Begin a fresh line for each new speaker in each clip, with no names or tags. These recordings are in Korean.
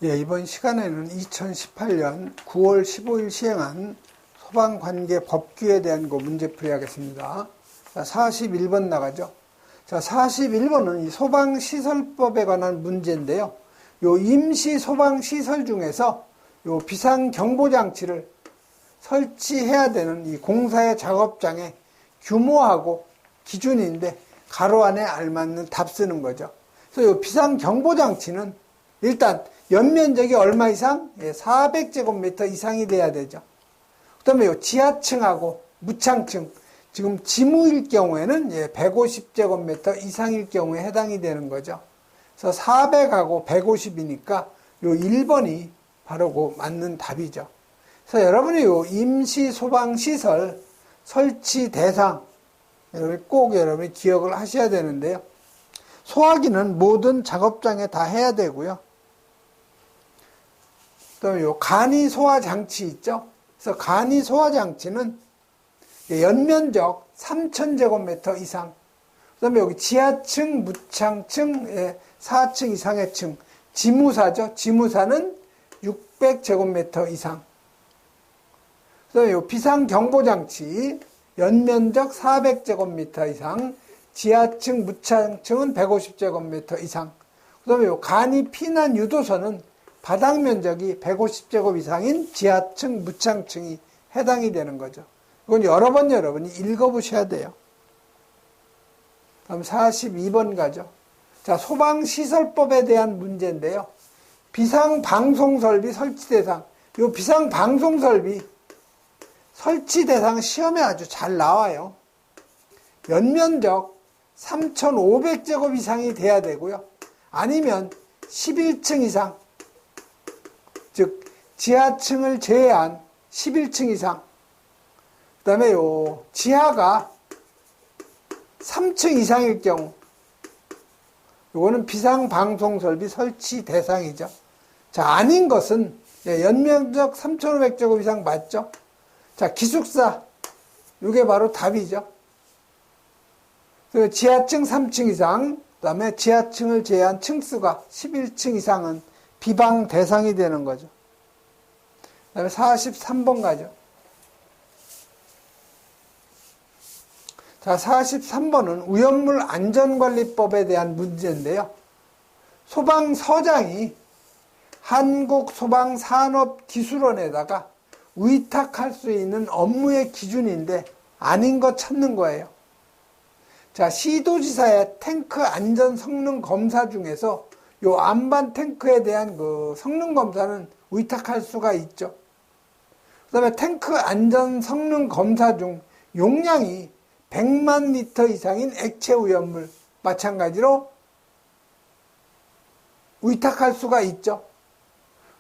예, 이번 시간에는 2018년 9월 15일 시행한 소방관계 법규에 대한 거 문제풀이 하겠습니다. 자, 41번 나가죠. 자, 41번은 이 소방시설법에 관한 문제인데요. 요 임시 소방시설 중에서 요 비상경보장치를 설치해야 되는 이 공사의 작업장의 규모하고 기준인데 가로 안에 알맞는 답 쓰는 거죠. 그래서 요 비상경보장치는 일단 연면적이 얼마 이상? 400제곱미터 이상이 돼야 되죠. 그 다음에 요 지하층하고 무창층, 지금 지무일 경우에는 150제곱미터 이상일 경우에 해당이 되는 거죠. 그래서 400하고 150이니까 요 1번이 바로 그 맞는 답이죠. 그래서 여러분이 요 임시소방시설 설치 대상, 꼭 여러분이 기억을 하셔야 되는데요. 소화기는 모든 작업장에 다 해야 되고요. 그다음에 요 간이 소화 장치 있죠. 그래서 간이 소화 장치는 연면적 3,000제곱미터 이상. 그다음에 여기 지하층, 무창층, 4층 이상의 층, 지무사죠. 지무사는 600제곱미터 이상. 그다음에 요 비상경보 장치 연면적 400제곱미터 이상, 지하층, 무창층은 150제곱미터 이상. 그다음에 요 간이 피난 유도소는 바닥 면적이 150제곱 이상인 지하층, 무창층이 해당이 되는 거죠. 이건 여러 번 여러분이 읽어보셔야 돼요. 다음 42번 가죠. 자, 소방시설법에 대한 문제인데요. 비상방송설비 설치대상. 이 비상방송설비 설치대상 시험에 아주 잘 나와요. 연면적 3,500제곱 이상이 돼야 되고요. 아니면 11층 이상, 즉 지하층을 제외한 11층 이상, 그 다음에 요 지하가 3층 이상일 경우, 요거는 비상방송설비 설치 대상이죠. 자, 아닌 것은 연면적 3,500제곱 이상 맞죠? 자, 기숙사, 요게 바로 답이죠. 지하층 3층 이상, 그 다음에 지하층을 제외한 층수가 11층 이상은 비방 대상이 되는 거죠. 그 다음에 43번 가죠. 자, 43번은 위험물 안전관리법에 대한 문제인데요. 소방서장이 한국소방산업기술원에다가 위탁할 수 있는 업무의 기준인데 아닌 거 찾는 거예요. 자, 시도지사의 탱크 안전 성능 검사 중에서 요 안반 탱크에 대한 그 성능 검사는 위탁할 수가 있죠. 그 다음에 탱크 안전 성능 검사 중 용량이 100만 리터 이상인 액체 오염물 마찬가지로 위탁할 수가 있죠.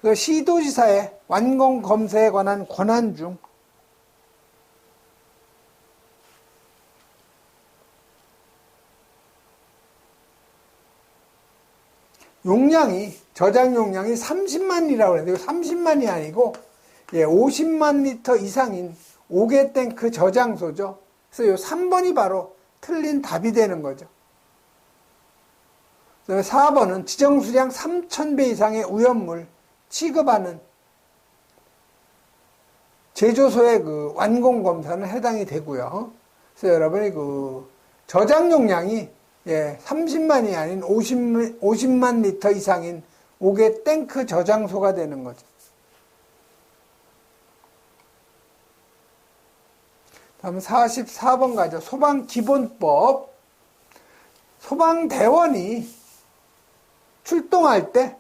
그래서 시도지사의 완공 검사에 관한 권한 중 용량이, 저장 용량이 30만이라고 그래요. 30만이 아니고 50만 리터 이상인 5개 탱크 저장소죠. 그래서 요 3번이 바로 틀린 답이 되는 거죠. 4번은 지정수량 3,000배 이상의 오염물 취급하는 제조소의 그 완공 검사는 해당이 되고요. 그래서 여러분이 그 저장 용량이 30만이 아닌 50만 리터 이상인 5개 탱크 저장소가 되는 거죠. 다음 44번 가죠. 소방기본법. 소방대원이 출동할 때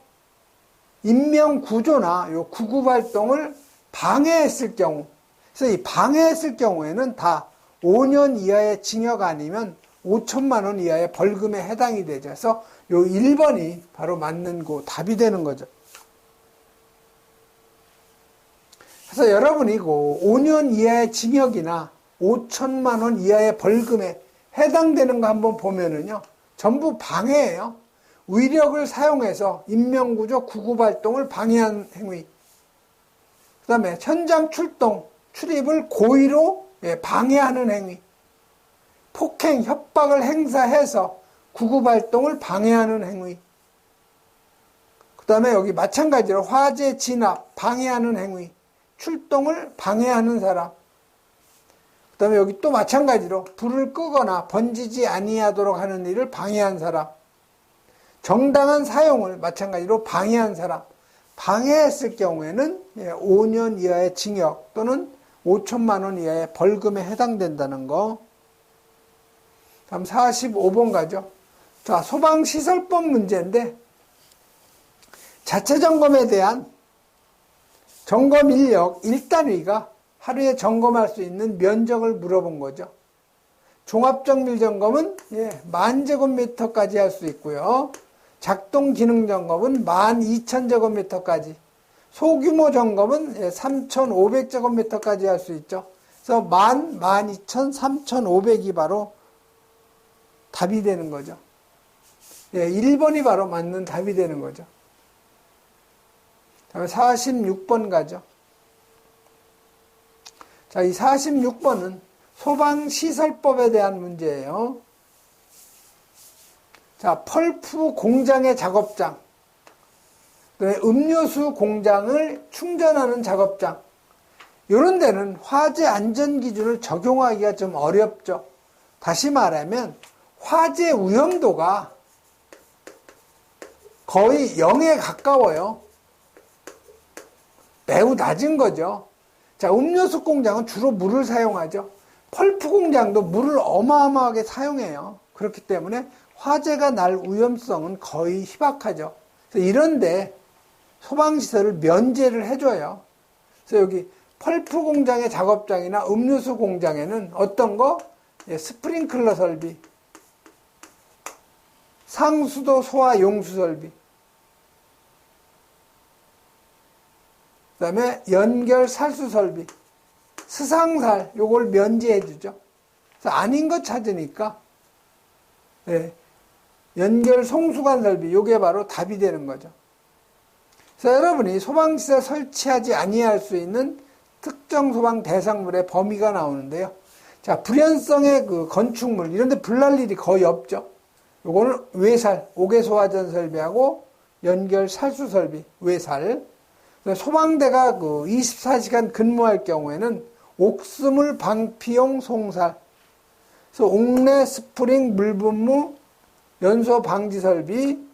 인명구조나 요 구급활동을 방해했을 경우, 그래서 이 방해했을 경우에는 다 5년 이하의 징역 아니면 5천만 원 이하의 벌금에 해당이 되죠. 그래서 요 1번이 바로 맞는 그 답이 되는 거죠. 그래서 여러분이 그 5년 이하의 징역이나 5천만 원 이하의 벌금에 해당되는 거 한번 보면은요, 전부 방해예요. 위력을 사용해서 인명구조 구급활동을 방해한 행위. 그 다음에 현장 출동, 출입을 고의로 방해하는 행위. 폭행, 협박을 행사해서 구급활동을 방해하는 행위. 그 다음에 여기 마찬가지로 화재 진압, 방해하는 행위, 출동을 방해하는 사람. 그 다음에 여기 또 마찬가지로 불을 끄거나 번지지 아니하도록 하는 일을 방해한 사람. 정당한 사용을 마찬가지로 방해한 사람. 방해했을 경우에는 5년 이하의 징역 또는 5천만 원 이하의 벌금에 해당된다는 거. 다음 45번 가죠. 자, 소방시설법 문제인데 자체 점검에 대한 점검 인력 1단위가 하루에 점검할 수 있는 면적을 물어본 거죠. 종합정밀 점검은 10,000제곱미터까지 할 수 있고요. 작동 기능 점검은 12,000제곱미터까지. 소규모 점검은 3,500제곱미터까지 할 수 있죠. 그래서 12,000, 3,500이 바로 답이 되는 거죠. 1번이 바로 맞는 답이 되는 거죠. 다음에 46번 가죠. 자, 이 46번은 소방시설법에 대한 문제예요. 자, 펄프 공장의 작업장, 음료수 공장을 충전하는 작업장, 이런 데는 화재 안전 기준을 적용하기가 좀 어렵죠. 다시 말하면 화재 위험도가 거의 0에 가까워요. 매우 낮은 거죠. 자, 음료수 공장은 주로 물을 사용하죠. 펄프 공장도 물을 어마어마하게 사용해요. 그렇기 때문에 화재가 날 위험성은 거의 희박하죠. 그래서 이런데 소방시설을 면제를 해줘요. 그래서 여기 펄프 공장의 작업장이나 음료수 공장에는 어떤 거? 스프링클러 설비, 상수도 소화 용수 설비, 그 다음에 연결 살수 설비, 스상살, 요걸 면제해 주죠. 그래서 아닌 거 찾으니까, 연결 송수관 설비, 요게 바로 답이 되는 거죠. 그래서 여러분이 소방시설 설치하지 아니할 수 있는 특정 소방 대상물의 범위가 나오는데요. 자, 불연성의 그 건축물, 이런 데 불날 일이 거의 없죠. 요거는 외살, 옥외소화전 설비하고 연결 살수 설비, 외살. 소방대가 그 24시간 근무할 경우에는 옥스물 방피용 송살, 그래서 옥내 스프링 물분무 연소 방지 설비,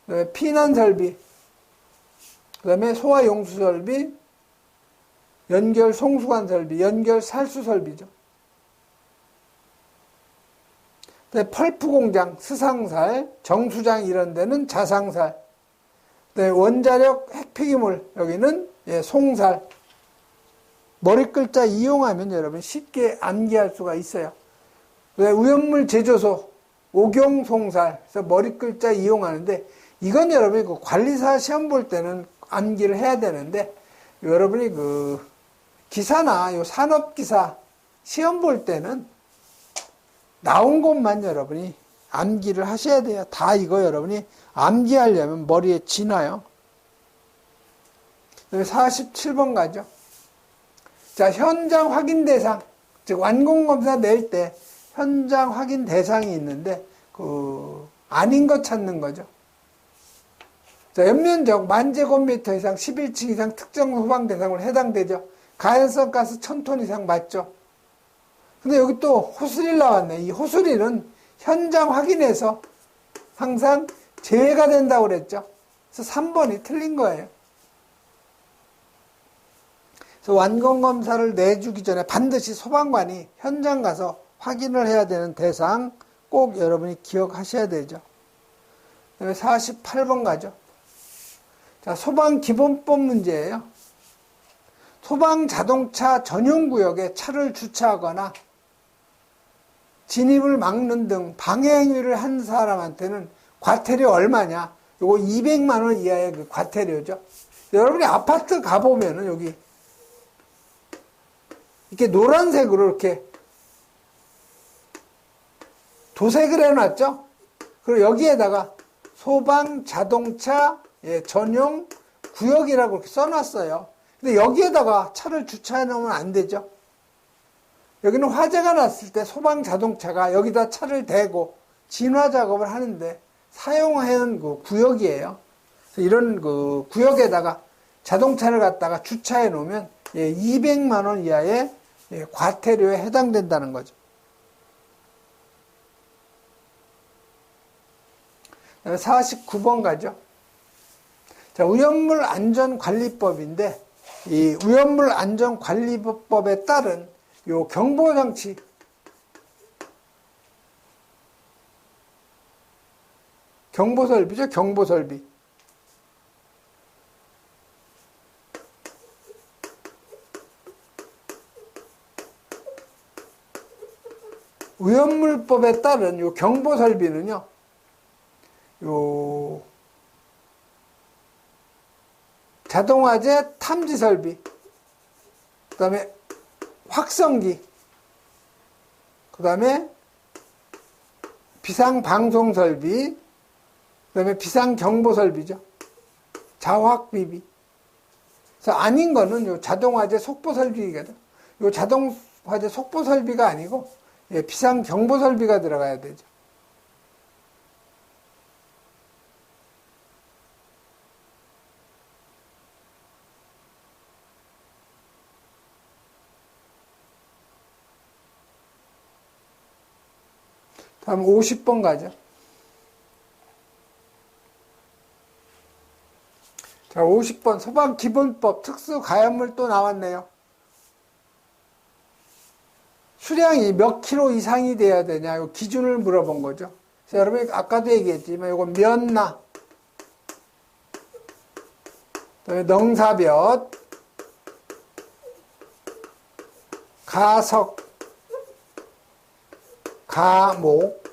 그다음에 피난 설비, 그다음에 소화 용수 설비, 연결 송수관 설비, 연결 살수 설비죠. 펄프 공장, 스상살, 정수장 이런 데는 자상살, 원자력 핵폐기물 여기는 송살. 머리 글자 이용하면 여러분 쉽게 암기할 수가 있어요. 위험물 제조소, 옥용송살, 그래서 머리 글자 이용하는데 이건 여러분이 그 관리사 시험 볼 때는 암기를 해야 되는데 여러분이 그 기사나 요 산업기사 시험 볼 때는 나온 것만 여러분이 암기를 하셔야 돼요. 다 이거 여러분이 암기하려면 머리에 지나요. 47번 가죠. 자, 현장 확인 대상, 즉 완공검사 낼 때 현장 확인 대상이 있는데 그 아닌 것 찾는 거죠. 자, 연면적 10,000제곱미터 이상 11층 이상 특정 소방 대상으로 해당되죠. 가연성 가스 1,000톤 이상 맞죠. 근데 여기 또 호수리 나왔네. 이 호수리는 현장 확인에서 항상 제외가 된다고 그랬죠. 그래서 3번이 틀린 거예요. 그래서 완공검사를 내주기 전에 반드시 소방관이 현장 가서 확인을 해야 되는 대상 꼭 여러분이 기억하셔야 되죠. 48번 가죠. 자, 소방기본법 문제예요. 소방자동차 전용구역에 차를 주차하거나 진입을 막는 등 방해 행위를 한 사람한테는 과태료 얼마냐? 요거 200만 원 이하의 그 과태료죠. 여러분이 아파트 가보면은 여기 이렇게 노란색으로 이렇게 도색을 해놨죠? 그리고 여기에다가 소방자동차 전용 구역이라고 이렇게 써놨어요. 근데 여기에다가 차를 주차해 놓으면 안 되죠. 여기는 화재가 났을 때 소방자동차가 여기다 차를 대고 진화 작업을 하는데 사용하는 그 구역이에요. 이런 그 구역에다가 자동차를 갖다가 주차해 놓으면 200만 원 이하의 과태료에 해당된다는 거죠. 49번 가죠. 자, 위험물 안전관리법인데, 이 위험물 안전관리법에 따른 요 경보장치, 경보설비죠, 경보설비. 위험물법에 따른 요 경보설비는요, 요 자동화재 탐지설비, 그 다음에 확성기, 그 다음에 비상방송설비, 그 다음에 비상경보설비죠. 자확비비. 그래서 아닌 거는 요 자동화재 속보설비거든. 요 자동화재 속보설비가 아니고 비상경보설비가 들어가야 되죠. 다음 50번 가죠. 자, 50번 소방기본법 특수가연물 또 나왔네요. 수량이 몇 킬로 이상이 돼야 되냐, 요 기준을 물어본 거죠. 그래서 여러분이 아까도 얘기했지만 요거 면나, 그다음에 넝사볕, 가석, 가목,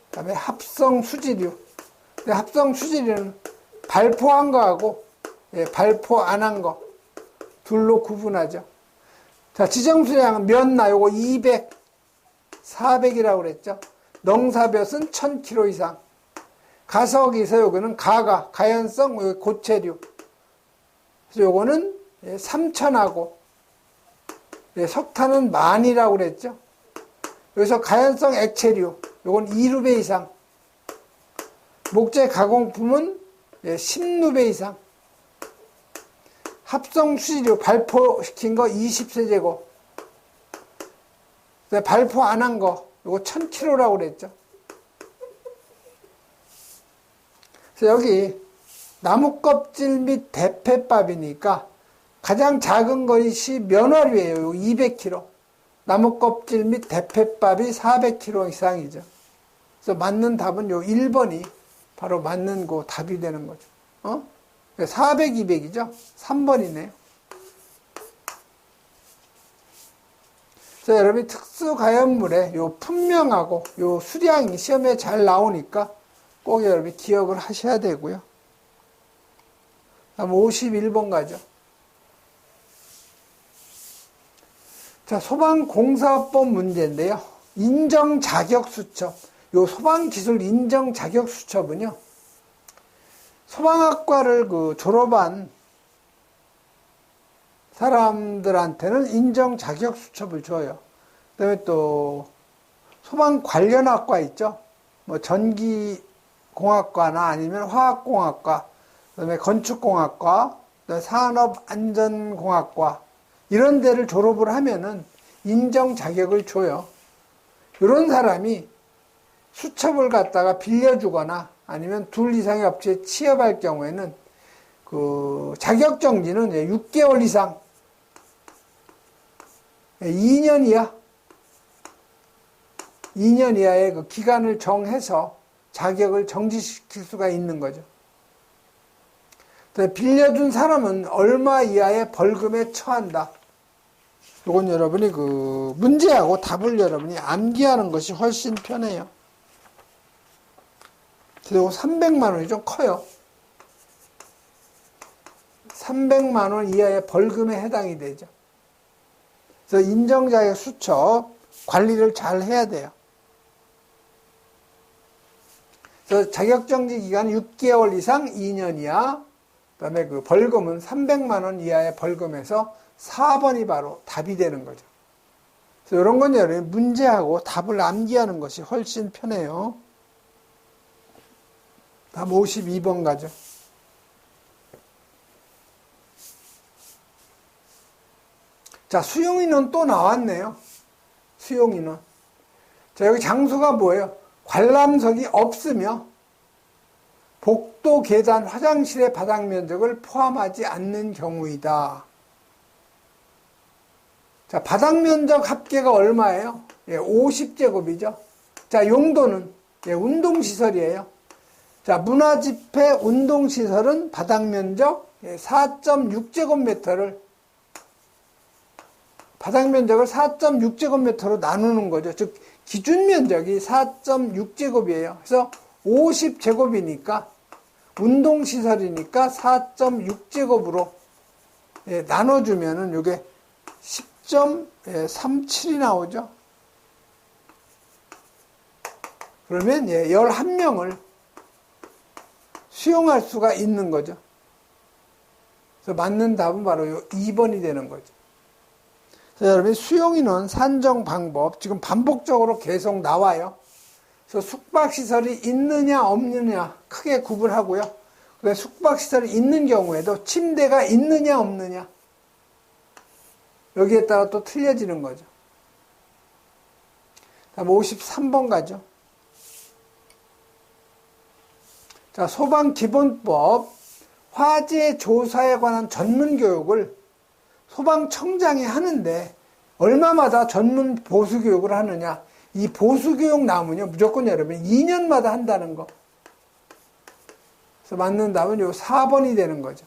그다음에 합성수지류. 근데 합성수지류는 발포한 거하고 발포 안 한 거 둘로 구분하죠. 자, 지정수량은 면나 요거 200, 400이라고 그랬죠. 넝사볕은 1000kg 이상. 가석이서 요거는 가연성 고체류. 그래서 요거는 3000하고 석탄은 10,000이라고 그랬죠. 여기서 가연성 액체류, 요건 2루베 이상. 목재 가공품은 10루베 이상. 합성수지류 발포시킨 거 20세제곱. 발포 안 한 거, 요거 1000kg라고 그랬죠. 그래서 여기 나무껍질 및 대패밥이니까 가장 작은 것이 면화류예요. 요거 200kg. 나무껍질 및 대패밥이 400kg 이상이죠. 그래서 맞는 답은 요 1번이 바로 맞는 거 답이 되는 거죠. 400, 200이죠. 3번이네요. 그래서 여러분이 특수가연물의 요 품명하고 요 수량이 시험에 잘 나오니까 꼭 여러분이 기억을 하셔야 되고요. 다음 51번 가죠. 자, 소방공사법 문제인데요. 인정자격수첩. 요 소방기술 인정자격수첩은요, 소방학과를 졸업한 사람들한테는 인정자격수첩을 줘요. 그 다음에 또 소방 관련 학과 있죠. 뭐 전기공학과나 아니면 화학공학과, 그 다음에 건축공학과, 그다음에 산업안전공학과 이런 데를 졸업을 하면은 인정자격을 줘요. 이런 사람이 수첩을 갖다가 빌려주거나 아니면 둘 이상의 업체에 취업할 경우에는 그 자격정지는 6개월 이상, 2년 이하의 그 기간을 정해서 자격을 정지시킬 수가 있는 거죠. 빌려준 사람은 얼마 이하의 벌금에 처한다. 이건 여러분이 그 문제하고 답을 여러분이 암기하는 것이 훨씬 편해요. 그리고 300만 원이 좀 커요. 300만 원 이하의 벌금에 해당이 되죠. 그래서 인정자격 수첩 관리를 잘 해야 돼요. 그래서 자격정지 기간 6개월 이상 2년 이하, 그 다음에 그 벌금은 300만 원 이하의 벌금에서 4번이 바로 답이 되는 거죠. 그래서 이런 건 여러분 문제하고 답을 암기하는 것이 훨씬 편해요. 다음 52번 가죠. 자, 수용인원 또 나왔네요. 수용인원. 자, 여기 장소가 뭐예요? 관람석이 없으며 복도, 계단, 화장실의 바닥 면적을 포함하지 않는 경우이다. 자, 바닥 면적 합계가 얼마예요? 50제곱이죠. 자, 용도는 운동시설이에요. 자, 문화집회 운동시설은 바닥 면적 4.6제곱미터를 바닥 면적을 4.6제곱미터로 나누는 거죠. 즉 기준 면적이 4.6제곱이에요. 그래서 50제곱이니까 운동시설이니까 4.6제곱으로 나눠주면은 이게 10.37이 나오죠. 그러면 11명을 수용할 수가 있는 거죠. 그래서 맞는 답은 바로 2번이 되는 거죠. 그래서 여러분 수용인원 산정 방법 지금 반복적으로 계속 나와요. 그래서 숙박시설이 있느냐 없느냐 크게 구분하고요. 그래서 숙박시설이 있는 경우에도 침대가 있느냐 없느냐 여기에 따라 또 틀려지는 거죠. 다음 53번 가죠. 자, 소방기본법 화재 조사에 관한 전문 교육을 소방청장이 하는데 얼마마다 전문 보수교육을 하느냐. 이 보수교육 나오면요 무조건 여러분 2년마다 한다는 거. 그래서 맞는 답은 요 4번이 되는 거죠.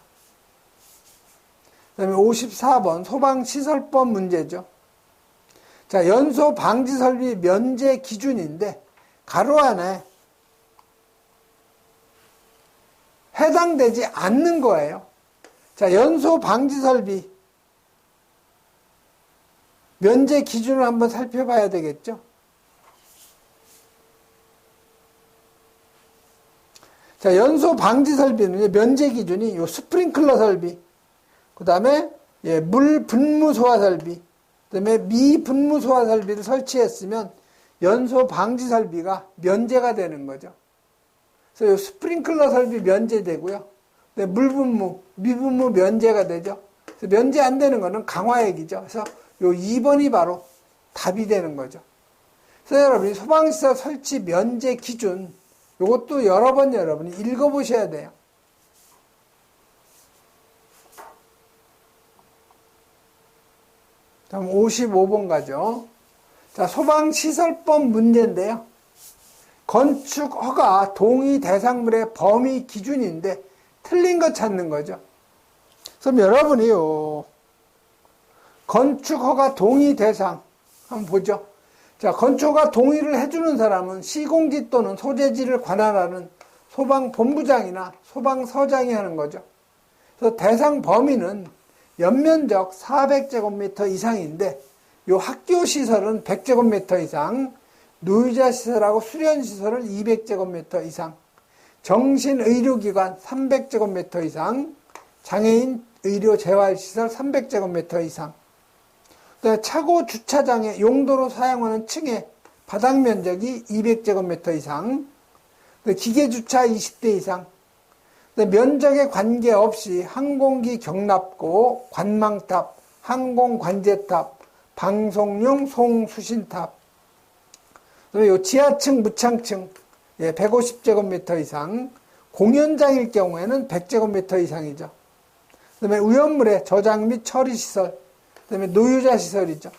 그 다음에 54번 소방시설법 문제죠. 자, 연소 방지설비 면제 기준인데 가로 안에 해당되지 않는 거예요. 자, 연소 방지설비 면제 기준을 한번 살펴봐야 되겠죠. 자, 연소 방지 설비는 면제 기준이 요 스프링클러 설비, 그 다음에 물 분무 소화 설비, 그 다음에 미 분무 소화 설비를 설치했으면 연소 방지 설비가 면제가 되는 거죠. 그래서 요 스프링클러 설비 면제되고요. 물 분무, 미분무 면제가 되죠. 그래서 면제 안 되는 거는 강화액이죠. 그래서 요 2번이 바로 답이 되는 거죠. 그래서 여러분이 소방시설 설치 면제 기준 요것도 여러 번 여러분이 읽어보셔야 돼요. 다음 55번 가죠. 자, 소방시설법 문제인데요. 건축허가 동의 대상물의 범위 기준인데 틀린 거 찾는 거죠. 그럼 여러분이요. 건축허가 동의 대상 한번 보죠. 자, 건축허가 동의를 해주는 사람은 시공지 또는 소재지를 관할하는 소방본부장이나 소방서장이 하는 거죠. 그래서 대상 범위는 연면적 400제곱미터 이상인데 요 학교시설은 100제곱미터 이상, 노유자시설하고 수련시설은 200제곱미터 이상, 정신의료기관 300제곱미터 이상, 장애인 의료재활시설 300제곱미터 이상, 차고 주차장의 용도로 사용하는 층의 바닥 면적이 200제곱미터 이상, 기계주차 20대 이상, 면적에 관계없이 항공기 경납고, 관망탑, 항공관제탑, 방송용 송수신탑, 요 지하층, 무창층 150제곱미터 이상, 공연장일 경우에는 100제곱미터 이상이죠. 그 다음에 위험물의 저장 및 처리시설, 그 다음에 노유자 시설이죠.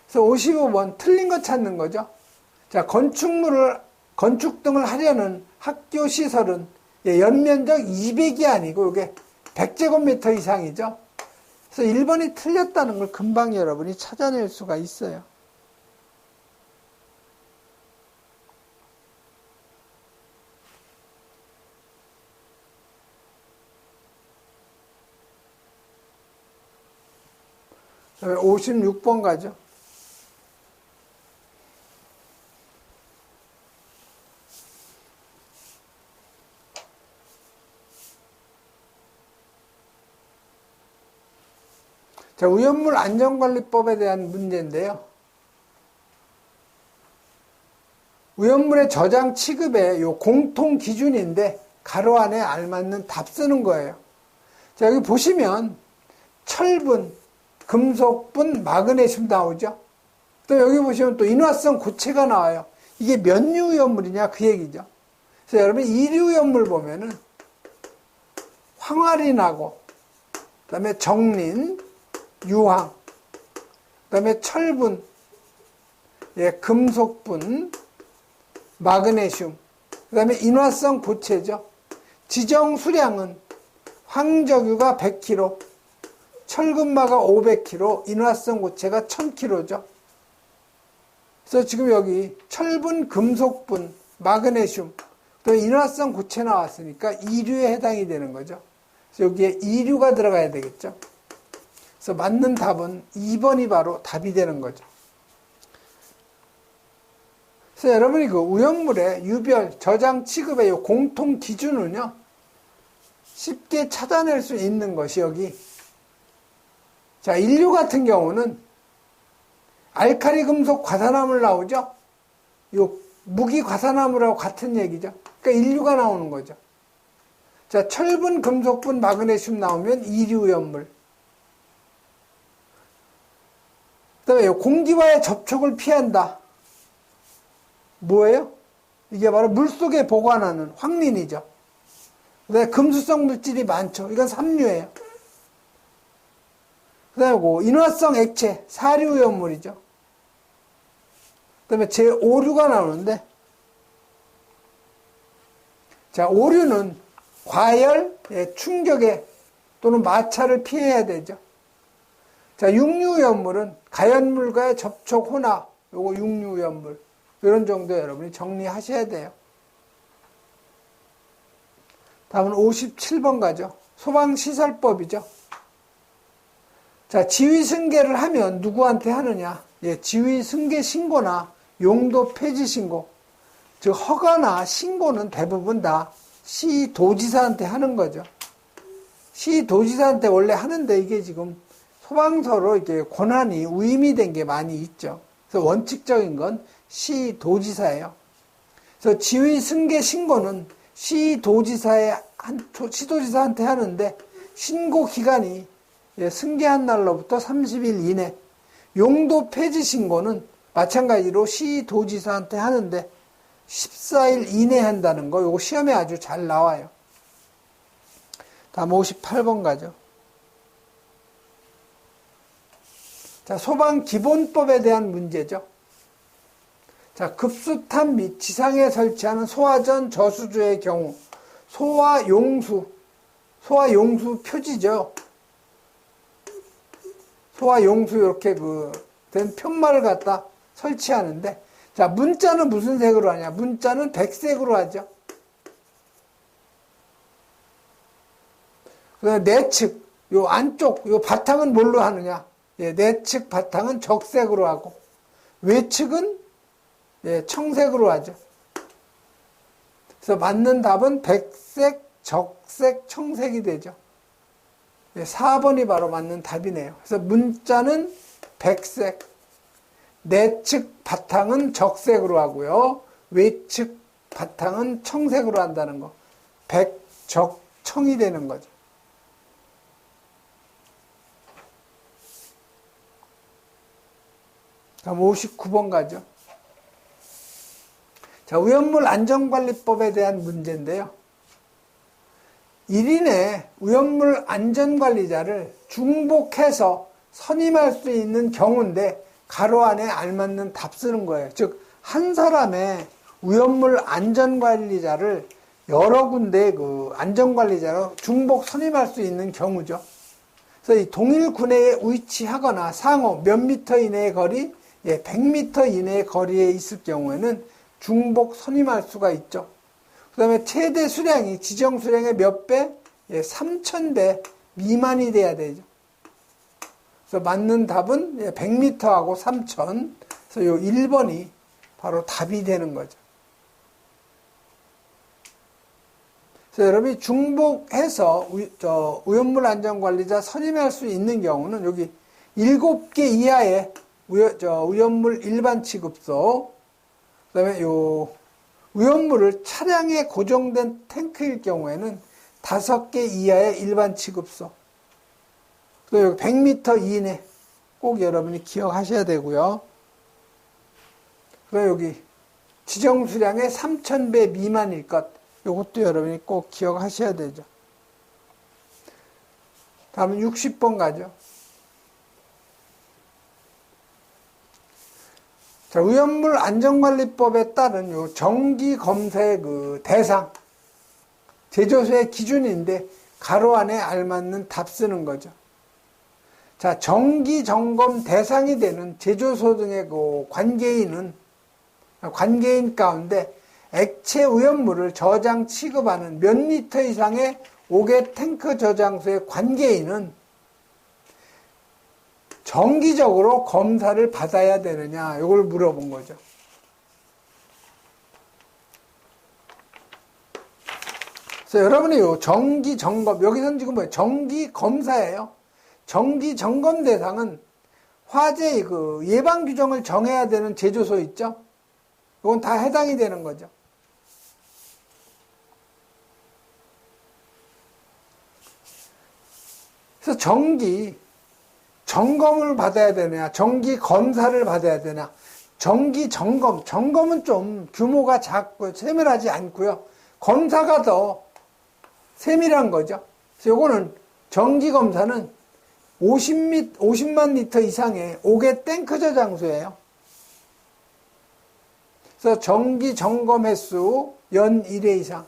그래서 55번 틀린 거 찾는 거죠. 자, 건축 등을 하려는 학교 시설은 연면적 200이 아니고 이게 100제곱미터 이상이죠. 그래서 1번이 틀렸다는 걸 금방 여러분이 찾아낼 수가 있어요. 그다음에 56번 가죠. 자, 위험물 안전관리법에 대한 문제인데요. 오염물의 저장 취급의 요 공통 기준인데 가로 안에 알맞는 답 쓰는 거예요. 자, 여기 보시면 철분, 금속분, 마그네슘 나오죠. 또 여기 보시면 또 인화성 고체가 나와요. 이게 몇 류 오염물이냐 그 얘기죠. 그래서 여러분 이류 오염물 보면은 황화린하고 그다음에 정린, 유황, 그다음에 철분, 예, 금속분, 마그네슘, 그다음에 인화성 고체죠. 지정 수량은 황석유가 100kg, 철근마가 500kg, 인화성 고체가 1000kg죠. 그래서 지금 여기 철분, 금속분, 마그네슘, 또 인화성 고체 나왔으니까 이류에 해당이 되는 거죠. 그래서 여기에 이류가 들어가야 되겠죠. 그래서 맞는 답은 2번이 바로 답이 되는 거죠. 그래서 여러분이 그 오염물의 유별, 저장, 취급의 공통 기준은요, 쉽게 찾아낼 수 있는 것이 여기. 자, 인류 같은 경우는 알칼리 금속 과산화물 나오죠? 요 무기 과산화물하고 같은 얘기죠. 그러니까 인류가 나오는 거죠. 자, 철분, 금속분, 마그네슘 나오면 이류 오염물. 그다음에 공기와의 접촉을 피한다. 뭐예요? 이게 바로 물속에 보관하는 황린이죠. 그다음에 금수성 물질이 많죠. 이건 삼류예요. 그다음에 인화성 액체, 사류 오염물이죠. 그다음에 제5류가 나오는데, 자, 오류는 과열, 충격에 또는 마찰을 피해야 되죠. 자, 6류 오염물은 가연물과의 접촉 혼합, 요거 6류 오염물. 이런 정도 여러분이 정리하셔야 돼요. 다음은 57번 가죠. 소방시설법이죠. 자, 지휘승계를 하면 누구한테 하느냐? 예, 지휘승계 신고나 용도 폐지 신고. 즉, 허가나 신고는 대부분 다 시도지사한테 하는 거죠. 시도지사한테 원래 하는데 이게 지금 소방서로 이렇게 권한이 위임이 된 게 많이 있죠. 그래서 원칙적인 건 시도지사예요. 그래서 지휘승계 신고는 시도지사한테 하는데 신고 기간이 승계한 날로부터 30일 이내. 용도 폐지 신고는 마찬가지로 시도지사한테 하는데 14일 이내에 한다는 거, 요거 시험에 아주 잘 나와요. 다음 58번 가죠. 자, 소방기본법에 대한 문제죠. 자, 급수탑 및 지상에 설치하는 소화전 저수조의 경우, 소화용수 표지죠. 소화용수 이렇게 된 편말을 갖다 설치하는데, 자, 문자는 무슨 색으로 하냐? 문자는 백색으로 하죠. 그다음에 내측, 요 안쪽, 요 바탕은 뭘로 하느냐? 예, 내측 바탕은 적색으로 하고, 외측은 청색으로 하죠. 그래서 맞는 답은 백색, 적색, 청색이 되죠. 4번이 바로 맞는 답이네요. 그래서 문자는 백색, 내측 바탕은 적색으로 하고요. 외측 바탕은 청색으로 한다는 거. 백, 적, 청이 되는 거죠. 다음 59번 가죠. 자, 오염물 안전관리법에 대한 문제인데요. 1인의 오염물 안전관리자를 중복해서 선임할 수 있는 경우인데 가로 안에 알맞는 답 쓰는 거예요. 즉, 한 사람의 오염물 안전관리자를 여러 군데 안전관리자로 중복 선임할 수 있는 경우죠. 그래서 이 동일 군내에 위치하거나 상호 몇 미터 이내의 거리, 100m 이내의 거리에 있을 경우에는 중복 선임할 수가 있죠. 그 다음에 최대 수량이 지정 수량의 몇 배? 3000배 미만이 돼야 되죠. 그래서 맞는 답은 100m하고 3000. 그래서 요 1번이 바로 답이 되는 거죠. 그래서 여러분이 중복해서 오염물 안전관리자 선임할 수 있는 경우는 여기 7개 이하의 오염물 일반 취급소, 그다음에 요 위험물을 차량에 고정된 탱크일 경우에는 5개 이하의 일반 취급소. 또 여기 100m 이내 꼭 여러분이 기억하셔야 되고요. 그리고 여기 지정 수량의 3,000배 미만일 것. 이것도 여러분이 꼭 기억하셔야 되죠. 다음은 60번 가죠. 자, 위험물 안전관리법에 따른 요 정기 검사의 그 대상, 제조소의 기준인데 가로 안에 알맞는 답 쓰는 거죠. 자, 정기 점검 대상이 되는 제조소 등의 그 관계인 가운데 액체 오염물을 저장 취급하는 몇 리터 이상의 5개 탱크 저장소의 관계인은 정기적으로 검사를 받아야 되느냐, 이걸 물어본 거죠. 그래서 여러분이 요 정기 점검, 여기서는 지금 뭐예요? 정기 검사예요. 정기 점검 대상은 화재 그 예방 규정을 정해야 되는 제조소 있죠? 이건 다 해당이 되는 거죠. 그래서 정기 점검을 받아야 되냐, 정기 검사를 받아야 되냐. 정기 점검은 좀 규모가 작고 세밀하지 않고요. 검사가 더 세밀한 거죠. 그래서 요거는 정기 검사는 50만 리터 이상의 5개 탱크 저장소예요. 그래서 정기 점검 횟수 연 1회 이상.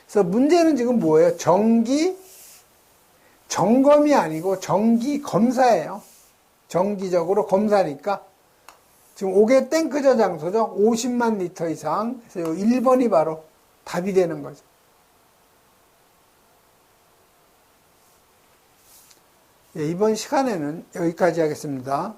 그래서 문제는 지금 뭐예요? 정기 점검이 아니고 정기 검사예요. 정기적으로 검사니까 지금 5개 탱크 저장소죠. 50만 리터 이상. 그래서 1번이 바로 답이 되는 거죠. 예, 이번 시간에는 여기까지 하겠습니다.